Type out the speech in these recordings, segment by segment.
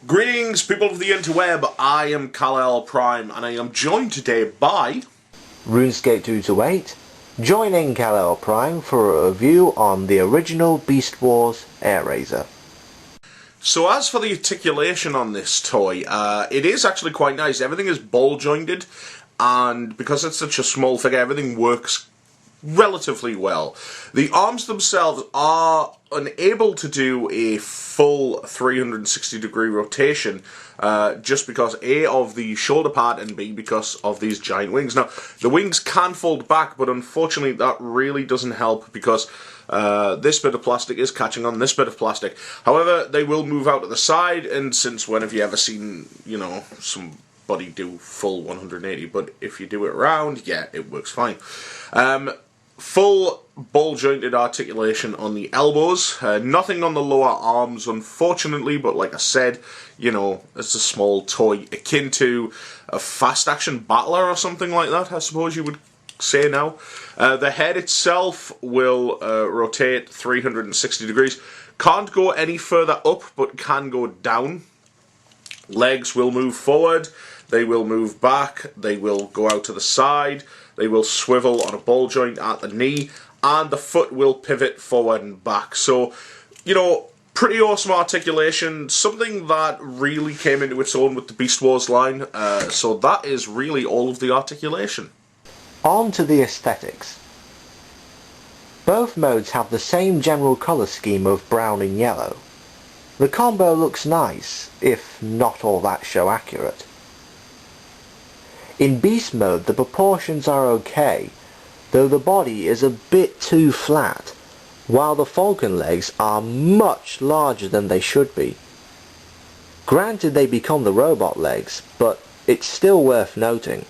Greetings, people of the interweb. I am KalelPrime, and I am joined today by Runscpae228, joining KalelPrime for a review on the original Beast Wars Air Razor. So as for the articulation on this toy, it is actually quite nice. Everything is ball jointed, and because it's such a small figure, everything works relatively well. The arms themselves are unable to do a full 360 degree rotation, just because A, of the shoulder part, and B, because of these giant wings. Now, the wings can fold back, but unfortunately that really doesn't help because this bit of plastic is catching on this bit of plastic. However, they will move out to the side, and since when have you ever seen, somebody do full 180, but if you do it around, yeah, it works fine. Full ball jointed articulation on the elbows, nothing on the lower arms unfortunately, but like I said, it's a small toy akin to a fast action battler or something like that, I suppose you would say now. The head itself will rotate 360 degrees, can't go any further up but can go down. Legs will move forward, they will move back, they will go out to the side, they will swivel on a ball joint at the knee, and the foot will pivot forward and back. So, pretty awesome articulation, something that really came into its own with the Beast Wars line. So that is really all of the articulation. On to the aesthetics. Both modes have the same general colour scheme of brown and yellow. The combo looks nice, if not all that show accurate. In Beast mode the proportions are okay, though the body is a bit too flat, while the falcon legs are much larger than they should be. Granted, they become the robot legs, but it's still worth noting.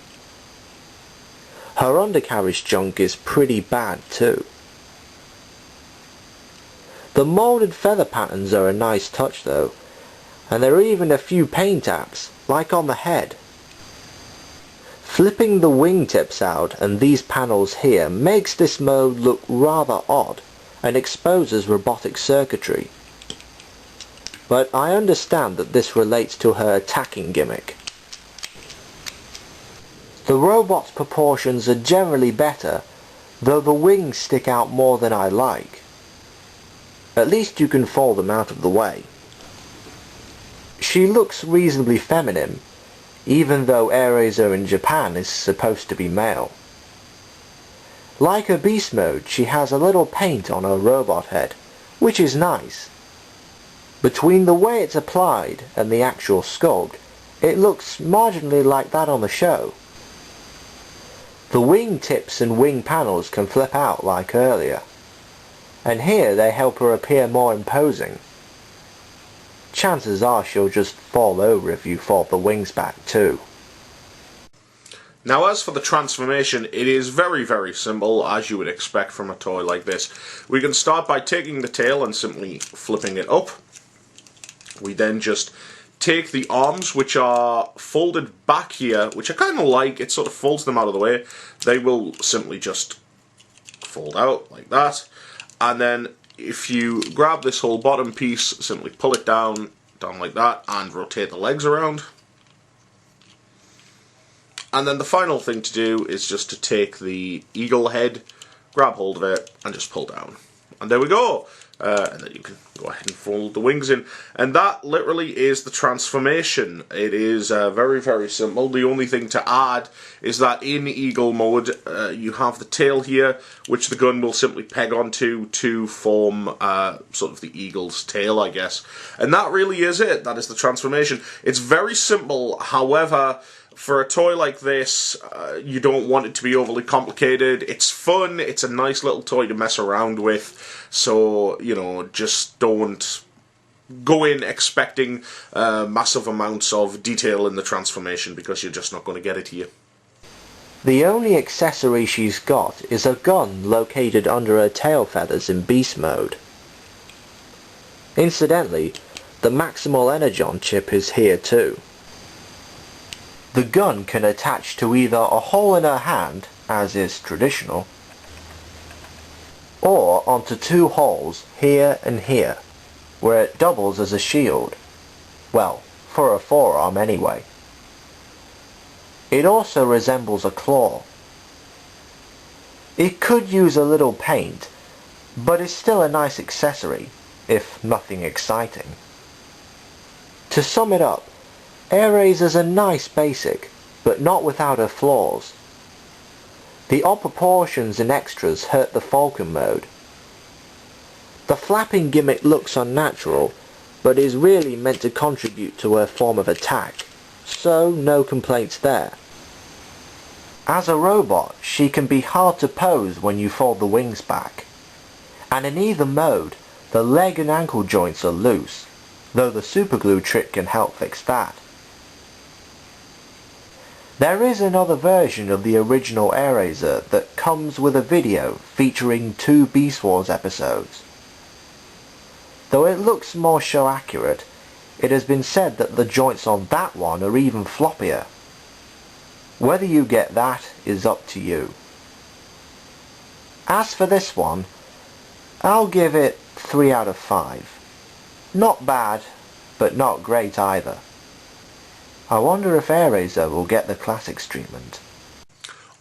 Her undercarriage junk is pretty bad too. The moulded feather patterns are a nice touch though, and there are even a few paint apps, like on the head. Flipping the wingtips out and these panels here makes this mode look rather odd and exposes robotic circuitry. But I understand that this relates to her attacking gimmick. The robot's proportions are generally better, though the wings stick out more than I like. At least you can fold them out of the way. She looks reasonably feminine, even though Air Razor in Japan is supposed to be male. Like her Beast mode, she has a little paint on her robot head, which is nice. Between the way it's applied and the actual sculpt, it looks marginally like that on the show. The wing tips and wing panels can flip out like earlier, and here they help her appear more imposing. Chances are she'll just fall over if you fold the wings back too. Now, as for the transformation, it is very, very simple, as you would expect from a toy like this. We can start by taking the tail and simply flipping it up. We then just take the arms, which are folded back here, which I kind of like. It sort of folds them out of the way. They will simply just fold out like that. And then if you grab this whole bottom piece, simply pull it down like that, and rotate the legs around. And then the final thing to do is just to take the eagle head, grab hold of it, and just pull down. And there we go. And then you can go ahead and fold the wings in. And that literally is the transformation. It is very, very simple. The only thing to add is that in eagle mode, you have the tail here, which the gun will simply peg onto to form sort of the eagle's tail, I guess. And that really is it. That is the transformation. It's very simple, however, for a toy like this, you don't want it to be overly complicated. It's fun, it's a nice little toy to mess around with, so, just don't go in expecting massive amounts of detail in the transformation, because you're just not going to get it here. The only accessory she's got is a gun located under her tail feathers in Beast mode. Incidentally, the Maximal Energon chip is here too. The gun can attach to either a hole in her hand, as is traditional, or onto two holes here and here, where it doubles as a shield. Well, for a forearm anyway. It also resembles a claw. It could use a little paint, but is still a nice accessory, if nothing exciting. To sum it up, Airazor's a nice basic, but not without her flaws. The odd proportions and extras hurt the falcon mode. The flapping gimmick looks unnatural, but is really meant to contribute to her form of attack, so no complaints there. As a robot, she can be hard to pose when you fold the wings back, and in either mode, the leg and ankle joints are loose, though the superglue trick can help fix that. There is another version of the original Airazor that comes with a video featuring 2 Beast Wars episodes. Though it looks more show accurate, it has been said that the joints on that one are even floppier. Whether you get that is up to you. As for this one, I'll give it 3 out of 5. Not bad, but not great either. I wonder if Airazor will get the classics treatment.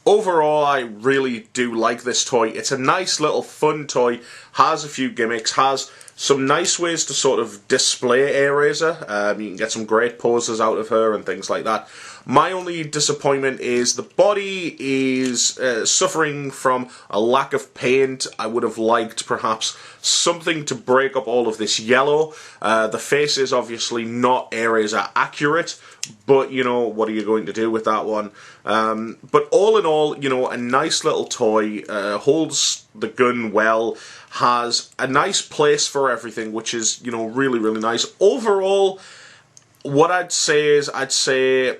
Overall, I really do like this toy. It's a nice little fun toy, has a few gimmicks, has some nice ways to sort of display Airazor. You can get some great poses out of her and things like that. My only disappointment is the body is suffering from a lack of paint. I would have liked perhaps something to break up all of this yellow. The face is obviously not Airazor accurate, but you know, what are you going to do with that one? But all in all, you know, a nice little toy, holds the gun well, has a nice place for everything, which is, you know, really, really nice. Overall, what I'd say is, I'd say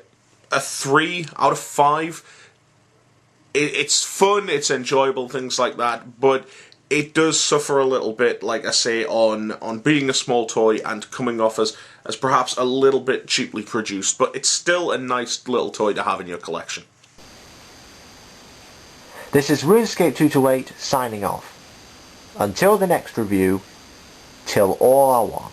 a 3 out of 5. It's fun, it's enjoyable, things like that, but it does suffer a little bit, like I say, on being a small toy and coming off as perhaps a little bit cheaply produced, but it's still a nice little toy to have in your collection. This is Runscpae228 signing off. Until the next review, till all are one.